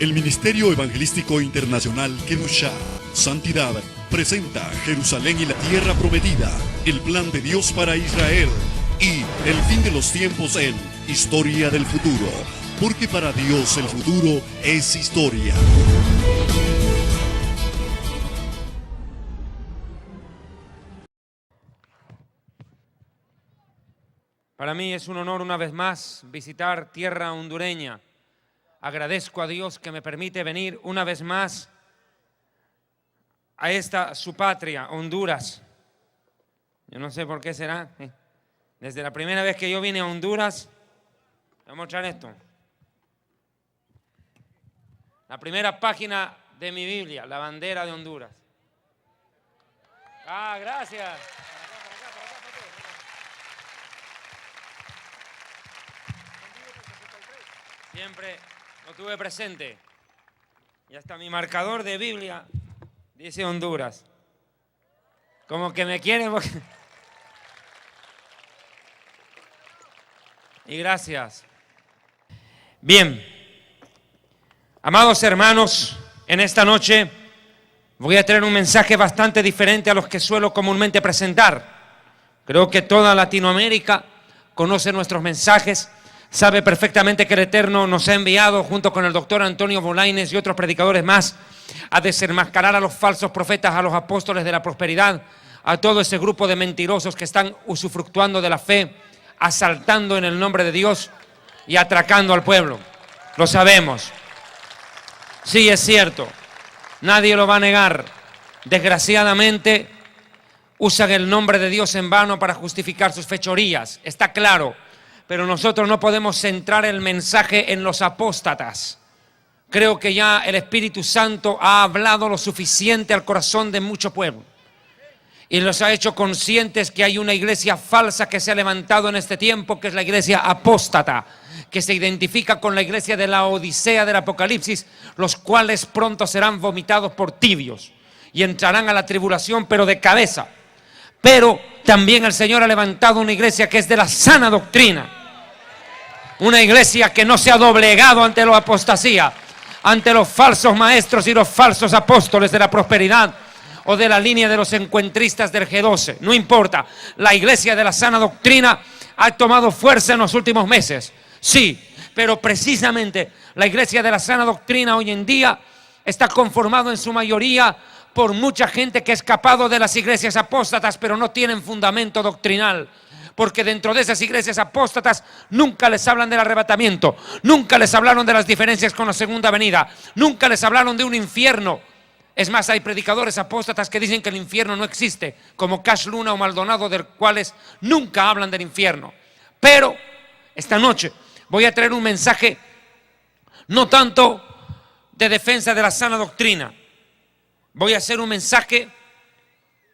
El Ministerio Evangelístico Internacional Kedushá, Santidad, presenta Jerusalén y la Tierra Prometida, el plan de Dios para Israel y el fin de los tiempos en Historia del Futuro, porque para Dios el futuro es historia. Para mí es un honor una vez más visitar tierra hondureña. Agradezco a Dios que me permite venir una vez más a esta su patria, Honduras. Yo no sé por qué será. Desde la primera vez que yo vine a Honduras, voy a mostrar esto. La primera página de mi Biblia, la bandera de Honduras. Ah, gracias. Siempre lo tuve presente. Y hasta mi marcador de Biblia dice Honduras. Como que me quieren porque... Y gracias. Bien. Amados hermanos, en esta noche voy a traer un mensaje bastante diferente a los que suelo comúnmente presentar. Creo que toda Latinoamérica conoce nuestros mensajes, sabe perfectamente que el Eterno nos ha enviado junto con el doctor Antonio Bolaines y otros predicadores más a desenmascarar a los falsos profetas, a los apóstoles de la prosperidad, a todo ese grupo de mentirosos que están usufructuando de la fe, asaltando en el nombre de Dios y atracando al pueblo. Lo sabemos. Sí, es cierto. Nadie lo va a negar. Desgraciadamente, usan el nombre de Dios en vano para justificar sus fechorías. Está claro. Pero nosotros no podemos centrar el mensaje en los apóstatas. Creo que ya el Espíritu Santo ha hablado lo suficiente al corazón de mucho pueblo. Y los ha hecho conscientes que hay una iglesia falsa que se ha levantado en este tiempo, que es la iglesia apóstata, que se identifica con la iglesia de la Odisea del Apocalipsis, los cuales pronto serán vomitados por tibios y entrarán a la tribulación, pero de cabeza. Pero también el Señor ha levantado una iglesia que es de la sana doctrina. Una iglesia que no se ha doblegado ante la apostasía, ante los falsos maestros y los falsos apóstoles de la prosperidad o de la línea de los encuentristas del G12. No importa, la iglesia de la sana doctrina ha tomado fuerza en los últimos meses. Sí, pero precisamente la iglesia de la sana doctrina hoy en día está conformado en su mayoría por mucha gente que ha escapado de las iglesias apóstatas, pero no tienen fundamento doctrinal. Porque dentro de esas iglesias apóstatas nunca les hablan del arrebatamiento, nunca les hablaron de las diferencias con la segunda venida, nunca les hablaron de un infierno. Es más, hay predicadores apóstatas que dicen que el infierno no existe, como Cash Luna o Maldonado, de los cuales nunca hablan del infierno. Pero esta noche voy a traer un mensaje no tanto de defensa de la sana doctrina. Voy a hacer un mensaje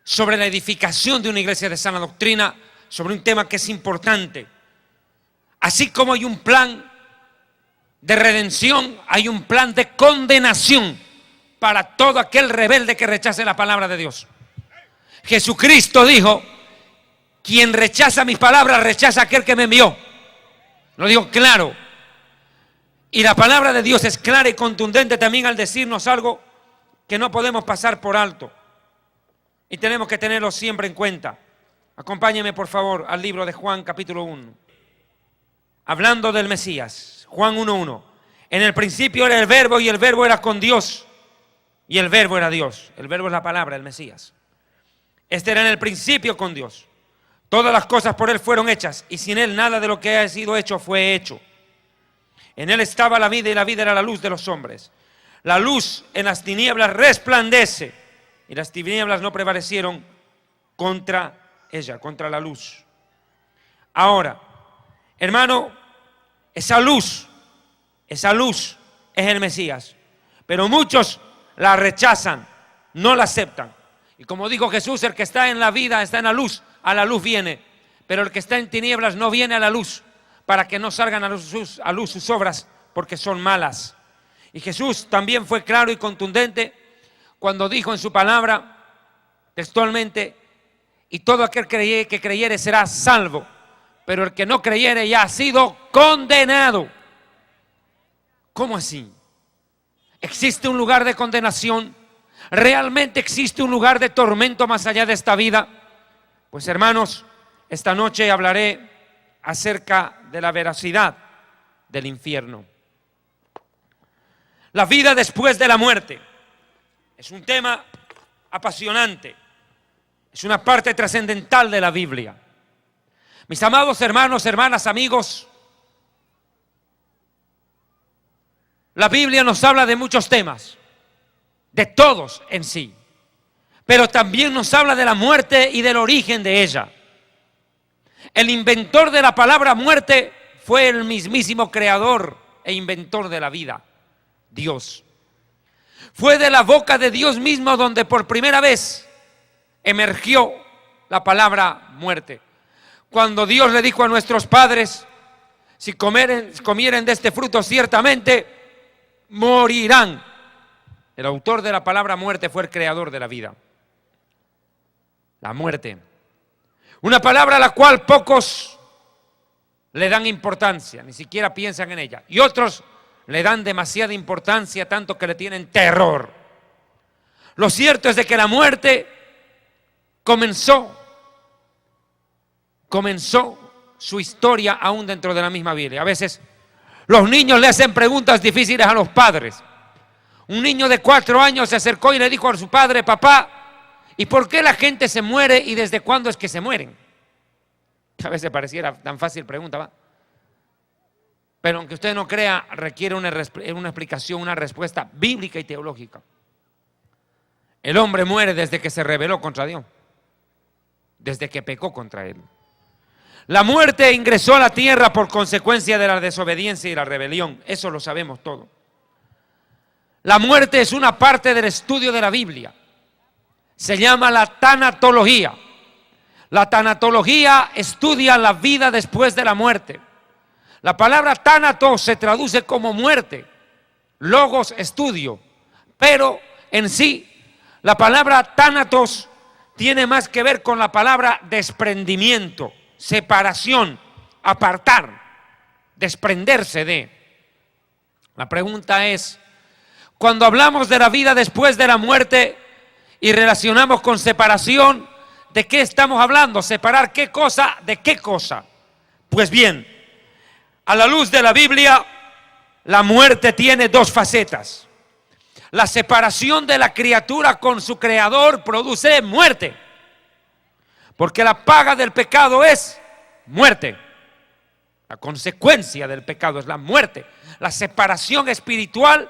sobre la edificación de una iglesia de sana doctrina, sobre un tema que es importante. Así como hay un plan de redención, hay un plan de condenación para todo aquel rebelde que rechace la palabra de Dios. Jesucristo dijo: quien rechaza mis palabras, rechaza a aquel que me envió. Lo digo claro. Y la palabra de Dios es clara y contundente también al decirnos algo que no podemos pasar por alto. Y tenemos que tenerlo siempre en cuenta. Acompáñeme por favor al libro de Juan capítulo 1. Hablando del Mesías, Juan 1:1. En el principio era el verbo y el verbo era con Dios. Y el verbo era Dios. El verbo es la palabra, el Mesías. Este era en el principio con Dios. Todas las cosas por Él fueron hechas y sin Él nada de lo que ha sido hecho fue hecho. En Él estaba la vida y la vida era la luz de los hombres. La luz en las tinieblas resplandece y las tinieblas no prevalecieron contra ella, contra la luz. Ahora, hermano, esa luz es el Mesías, pero muchos la rechazan, no la aceptan. Y como dijo Jesús, el que está en la vida está en la luz, a la luz viene, pero el que está en tinieblas no viene a la luz, para que no salgan a luz sus obras, porque son malas. Y Jesús también fue claro y contundente cuando dijo en su palabra textualmente: y todo aquel que creyere será salvo, pero el que no creyere ya ha sido condenado. ¿Cómo así? ¿Existe un lugar de condenación? ¿Realmente existe un lugar de tormento más allá de esta vida? Pues hermanos, esta noche hablaré acerca de la veracidad del infierno. La vida después de la muerte es un tema apasionante, es una parte trascendental de la Biblia. Mis amados hermanos, hermanas, amigos, la Biblia nos habla de muchos temas, de todos en sí, pero también nos habla de la muerte y del origen de ella. El inventor de la palabra muerte fue el mismísimo creador e inventor de la vida, Dios. Fue de la boca de Dios mismo donde por primera vez emergió la palabra muerte. Cuando Dios le dijo a nuestros padres, si comieren de este fruto ciertamente morirán. El autor de la palabra muerte fue el creador de la vida. La muerte. Una palabra a la cual pocos le dan importancia, ni siquiera piensan en ella. Y otros le dan demasiada importancia, tanto que le tienen terror. Lo cierto es de que la muerte comenzó su historia aún dentro de la misma Biblia. A veces los niños le hacen preguntas difíciles a los padres. Un niño de 4 años se acercó y le dijo a su padre: papá, ¿y por qué la gente se muere y desde cuándo es que se mueren? A veces pareciera tan fácil pregunta, ¿va? Pero aunque usted no crea, requiere una explicación, una respuesta bíblica y teológica. El hombre muere desde que se rebeló contra Dios, desde que pecó contra Él. La muerte ingresó a la tierra por consecuencia de la desobediencia y la rebelión. Eso lo sabemos todo. La muerte es una parte del estudio de la Biblia. Se llama la tanatología. La tanatología estudia la vida después de la muerte. La palabra tánatos se traduce como muerte, logos, estudio, pero en sí la palabra tánatos tiene más que ver con la palabra desprendimiento, separación, apartar, desprenderse de. La pregunta es, cuando hablamos de la vida después de la muerte y relacionamos con separación, ¿de qué estamos hablando? ¿Separar qué cosa de qué cosa? Pues bien, a la luz de la Biblia, la muerte tiene 2 facetas. La separación de la criatura con su creador produce muerte, porque la paga del pecado es muerte. La consecuencia del pecado es la muerte, la separación espiritual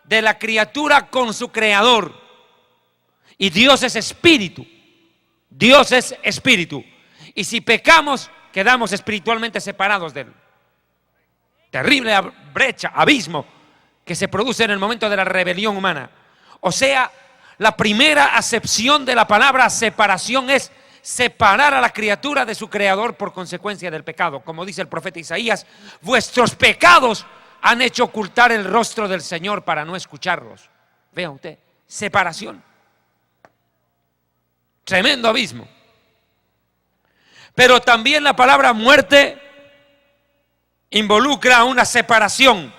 de la criatura con su creador. Y Dios es espíritu. Dios es espíritu. Y si pecamos, quedamos espiritualmente separados de Él. Terrible brecha, abismo que se produce en el momento de la rebelión humana. O sea, la primera acepción de la palabra separación es separar a la criatura de su creador por consecuencia del pecado. Como dice el profeta Isaías, vuestros pecados han hecho ocultar el rostro del Señor para no escucharlos. Vea usted, separación. Tremendo abismo. Pero también la palabra muerte involucra una separación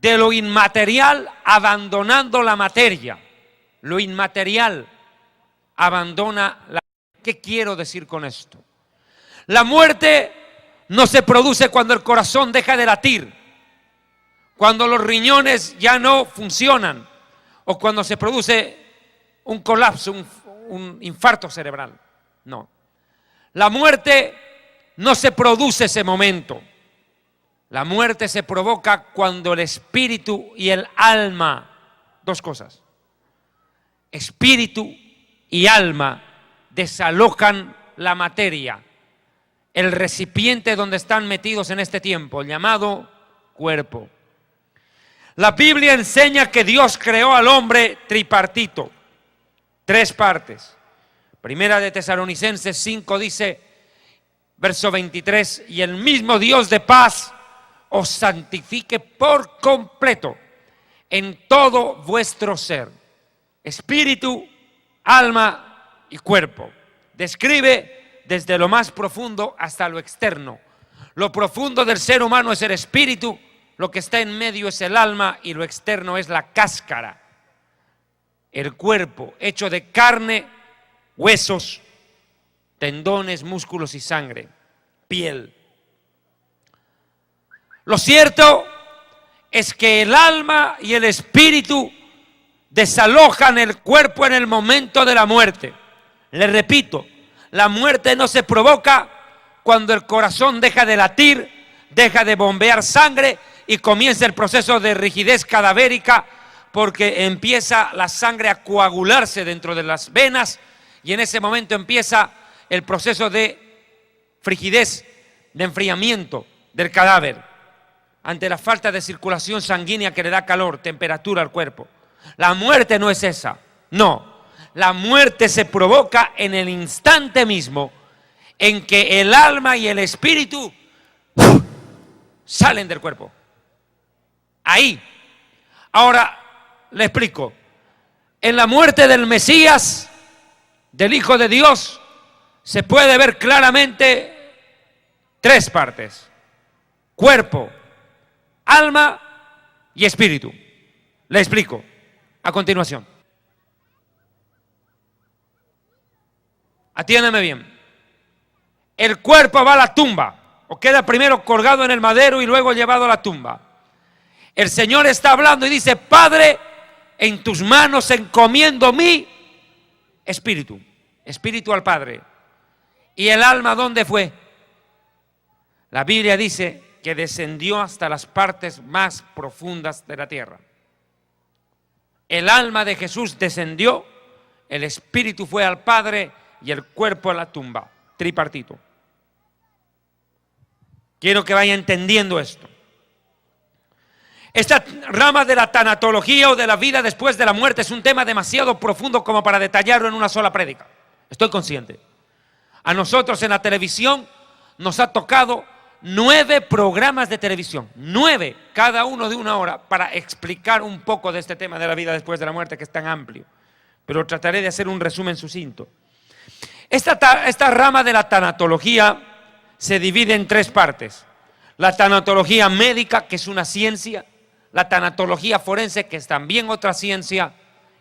de lo inmaterial abandonando la materia. Lo inmaterial abandona la... ¿Qué quiero decir con esto? La muerte no se produce cuando el corazón deja de latir, cuando los riñones ya no funcionan o cuando se produce un colapso, un infarto cerebral. No. La muerte no se produce ese momento. La muerte se provoca cuando el espíritu y el alma, 2 cosas, espíritu y alma desalojan la materia, el recipiente donde están metidos en este tiempo, llamado cuerpo. La Biblia enseña que Dios creó al hombre tripartito, 3 partes. Primera de Tesalonicenses 5 dice, verso 23, y el mismo Dios de paz os santifique por completo en todo vuestro ser, espíritu, alma y cuerpo. Describe desde lo más profundo hasta lo externo. Lo profundo del ser humano es el espíritu, Lo que está en medio es el alma y lo externo es la cáscara. El cuerpo hecho de carne, huesos, tendones, músculos y sangre, piel. Lo cierto es que el alma y el espíritu desalojan el cuerpo en el momento de la muerte. Le repito, la muerte no se provoca cuando el corazón deja de latir, deja de bombear sangre y comienza el proceso de rigidez cadavérica, porque empieza la sangre a coagularse dentro de las venas y en ese momento empieza el proceso de frigidez, de enfriamiento del cadáver ante la falta de circulación sanguínea que le da calor, temperatura al cuerpo. La muerte no es esa, no. La muerte se provoca en el instante mismo en que el alma y el espíritu salen del cuerpo. Ahí. Ahora le explico. En la muerte del Mesías, del Hijo de Dios, se puede ver claramente tres partes: cuerpo, alma y espíritu. Le explico a continuación. Atiéndeme bien. El cuerpo va a la tumba, o queda primero colgado en el madero y luego llevado a la tumba. El Señor está hablando y dice: Padre, en tus manos encomiendo mi espíritu. Espíritu al Padre. ¿Y el alma dónde fue? La Biblia dice que descendió hasta las partes más profundas de la tierra. El alma de Jesús descendió, el espíritu fue al Padre y el cuerpo a la tumba. Tripartito. Quiero que vaya entendiendo esto. Esta rama de la tanatología o de la vida después de la muerte es un tema demasiado profundo como para detallarlo en una sola prédica. Estoy consciente. A nosotros en la televisión nos ha tocado 9 programas de televisión, 9, cada uno de 1 hora, para explicar un poco de este tema de la vida después de la muerte, que es tan amplio. Pero trataré de hacer un resumen sucinto. Esta rama de la tanatología se divide en 3 partes. La tanatología médica, que es una ciencia; la tanatología forense, que es también otra ciencia;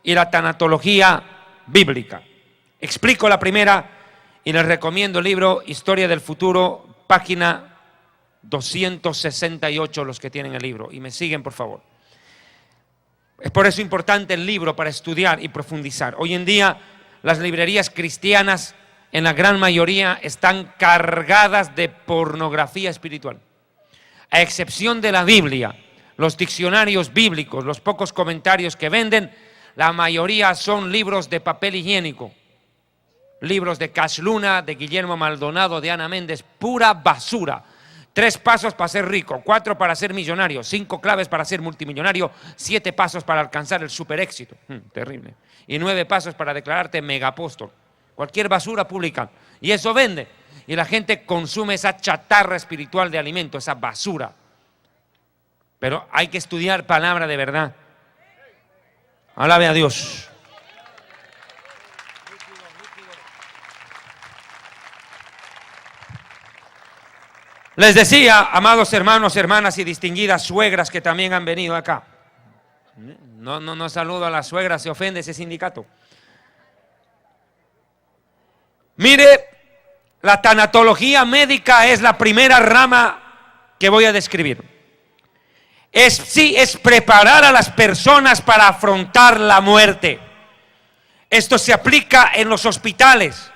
y la tanatología bíblica. Explico la primera y les recomiendo el libro Historia del Futuro, página 268, los que tienen el libro, y me siguen por favor. Es por eso importante el libro para estudiar y profundizar. Hoy en día las librerías cristianas en la gran mayoría están cargadas de pornografía espiritual. A excepción de la Biblia, los diccionarios bíblicos, los pocos comentarios que venden, la mayoría son libros de papel higiénico. Libros de Cash Luna, de Guillermo Maldonado, de Ana Méndez, pura basura. 3 pasos para ser rico, 4 para ser millonario, 5 claves para ser multimillonario, 7 pasos para alcanzar el super éxito. Terrible. Y 9 pasos para declararte megapóstol. Cualquier basura publican. Y eso vende. Y la gente consume esa chatarra espiritual de alimento, esa basura. Pero hay que estudiar palabra de verdad. Alabe a Dios. Les decía, amados hermanos, hermanas y distinguidas suegras que también han venido acá. No saludo a las suegras, se ofende ese sindicato. Mire, la tanatología médica es la primera rama que voy a describir. Es preparar a las personas para afrontar la muerte. Esto se aplica en los hospitales.